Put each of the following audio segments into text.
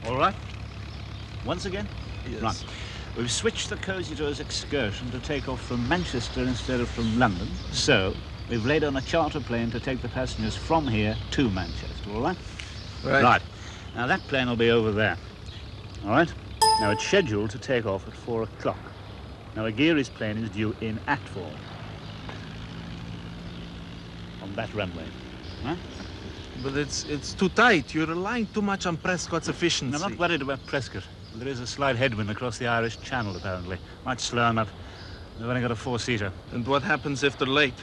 All right? Once again? Yes. Right. We've switched the Cozy Tour's excursion to take off from Manchester instead of from London. So, we've laid on a charter plane to take the passengers from here to Manchester, all right? Right. Right. Now, that plane will be over there. All right? Now, it's scheduled to take off at 4 o'clock. Now, Aguirre's plane is due in at 4. On that runway. Huh? But it's too tight. You're relying too much on Prescott's efficiency. I'm not worried about Prescott. There is a slight headwind across the Irish Channel, apparently. Might slow them up. They've only got a 4-seater. And what happens if they're late?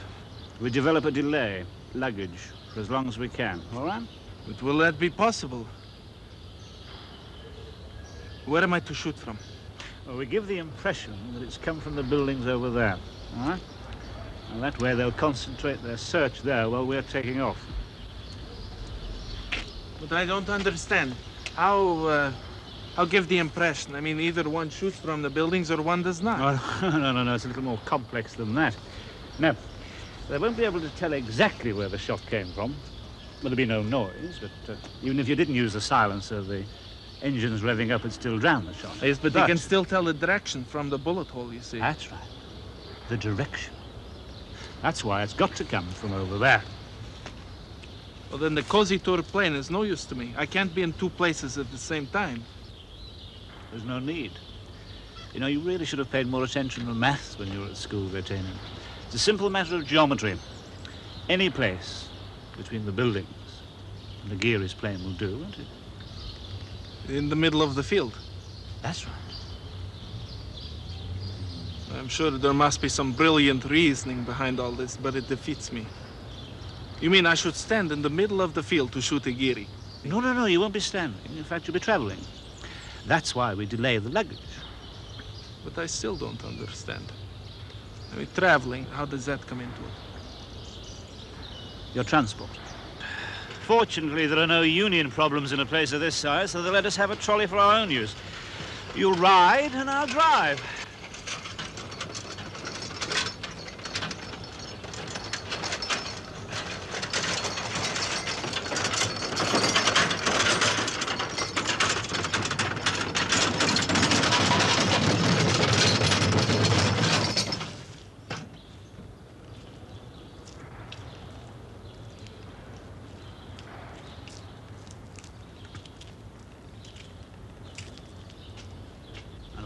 We develop a delay, luggage, for as long as we can, all right? But will that be possible? Where am I to shoot from? Well, we give the impression that it's come from the buildings over there, all right? And that way they'll concentrate their search there while we're taking off. But I don't understand. How give the impression? I mean, either one shoots from the buildings or one does not. Oh, no, it's a little more complex than that. No, they won't be able to tell exactly where the shot came from. There'll be no noise, but even if you didn't use the silencer, the engines revving up would still drown the shot. Yes, but you can still tell the direction from the bullet hole, you see. That's right. The direction. That's why it's got to come from over there. Well, then the Cozy Tour plane is no use to me. I can't be in two places at the same time. There's no need. You know, you really should have paid more attention to maths when you were at school, Vertanian. It's a simple matter of geometry. Any place between the buildings and the Aguirre's plane will do, won't it? In the middle of the field. That's right. I'm sure there must be some brilliant reasoning behind all this, but it defeats me. You mean I should stand in the middle of the field to shoot Aguirre? No, you won't be standing. In fact, you'll be traveling. That's why we delay the luggage. But I still don't understand. I mean, traveling, how does that come into it? Your transport. Fortunately, there are no union problems in a place of this size, so they'll let us have a trolley for our own use. You'll ride and I'll drive.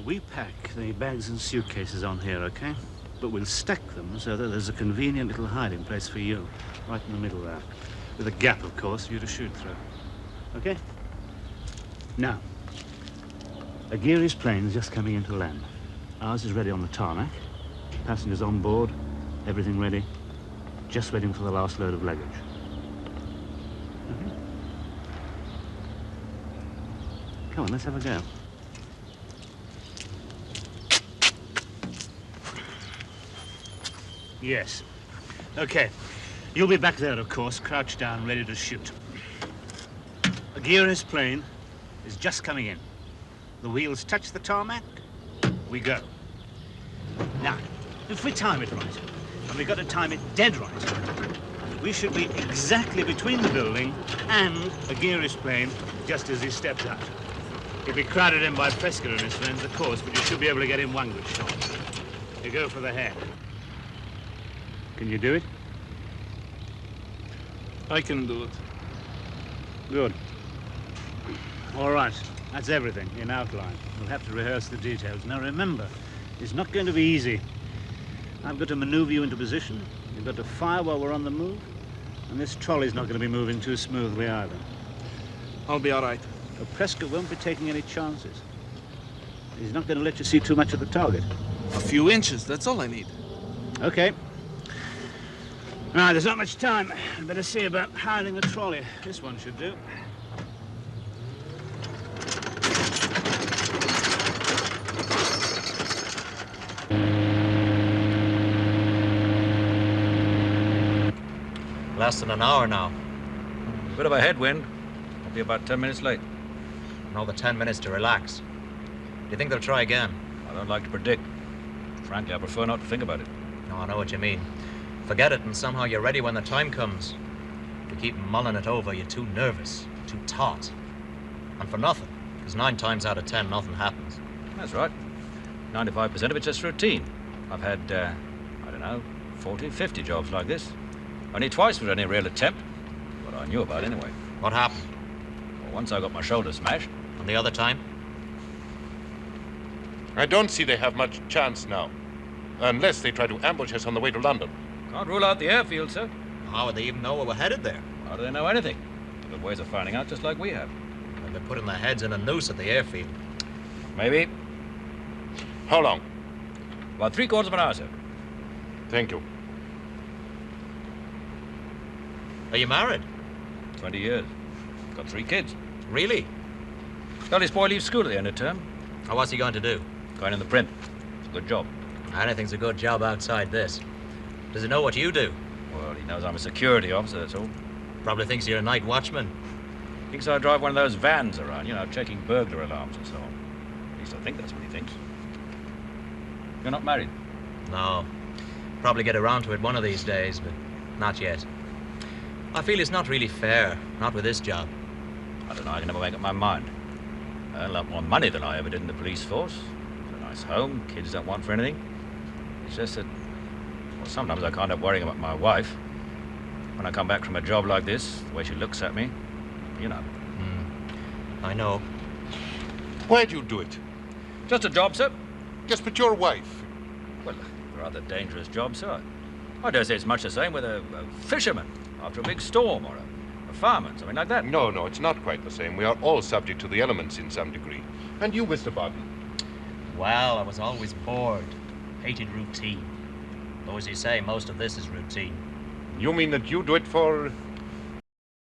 We pack the bags and suitcases on here, okay? But we'll stack them so that there's a convenient little hiding place for you, right in the middle there. With a gap, of course, for you to shoot through. Okay? Now, Aguirre's plane is just coming into land. Ours is ready on the tarmac. Passengers on board, everything ready. Just waiting for the last load of luggage. Okay? Come on, let's have a go. Yes. Okay. You'll be back there, of course, crouched down, ready to shoot. Aguirre's plane is just coming in. The wheels touch the tarmac, we go. Now, if we time it right, and we've got to time it dead right, we should be exactly between the building and Aguirre's plane just as he steps out. He'll be crowded in by Prescott and his friends, of course, but you should be able to get in one good shot. You go for the head. Can you do it? I can do it. Good. All right. That's everything in outline. We'll have to rehearse the details. Now remember, it's not going to be easy. I've got to maneuver you into position. You've got to fire while we're on the move. And this trolley's not going to be moving too smoothly either. I'll be all right. Prescott won't be taking any chances. He's not going to let you see too much of the target. A few inches, that's all I need. Okay. All right, there's not much time. I better see about hiring the trolley. This one should do. Less than an hour now. Bit of a headwind. I'll be about 10 minutes late. Another 10 minutes to relax. Do you think they'll try again? I don't like to predict. Frankly, I prefer not to think about it. No, I know what you mean. Forget it and somehow you're ready when the time comes. If you keep mulling it over, you're too nervous, too taut. And for nothing, Because 9 times out of 10, nothing happens. That's right. 95% of it's just routine. I've had, I don't know, 40, 50 jobs like this. Only twice was any real attempt. What I knew about, anyway. What happened? Well, once I got my shoulder smashed. And the other time? I don't see they have much chance now. Unless they try to ambush us on the way to London. Can't rule out the airfield, sir. How would they even know we're headed there? How do they know anything? Good ways of finding out, just like we have. They've been putting their heads in a noose at the airfield. Maybe. How long? About 3/4 of an hour, sir. Thank you. Are you married? 20 years. Got 3 kids. Really? Eldest boy leaves school at the end of term. Or what's he going to do? Going in the print. It's a good job. Anything's a good job outside this. Does he know what you do? Well, he knows I'm a security officer, that's all. Probably thinks you're a night watchman. Thinks I drive one of those vans around, you know, checking burglar alarms and so on. At least I think that's what he thinks. You're not married? No. Probably get around to it one of these days, but not yet. I feel it's not really fair, not with this job. I don't know, I can never make up my mind. I earn a lot more money than I ever did in the police force. It's a nice home, kids don't want for anything. It's just that, well, sometimes I can't help worrying about my wife. When I come back from a job like this, the way she looks at me, you know. I know. Why'd you do it? Just a job, sir. Yes, but your wife. Well, a rather dangerous job, sir. I dare say it's much the same with a fisherman after a big storm, or a fireman, something like that. No, it's not quite the same. We are all subject to the elements in some degree. And you, Mr. Barton? Well, I was always bored. Hated routine. Though, as you say, most of this is routine. You mean that you do it for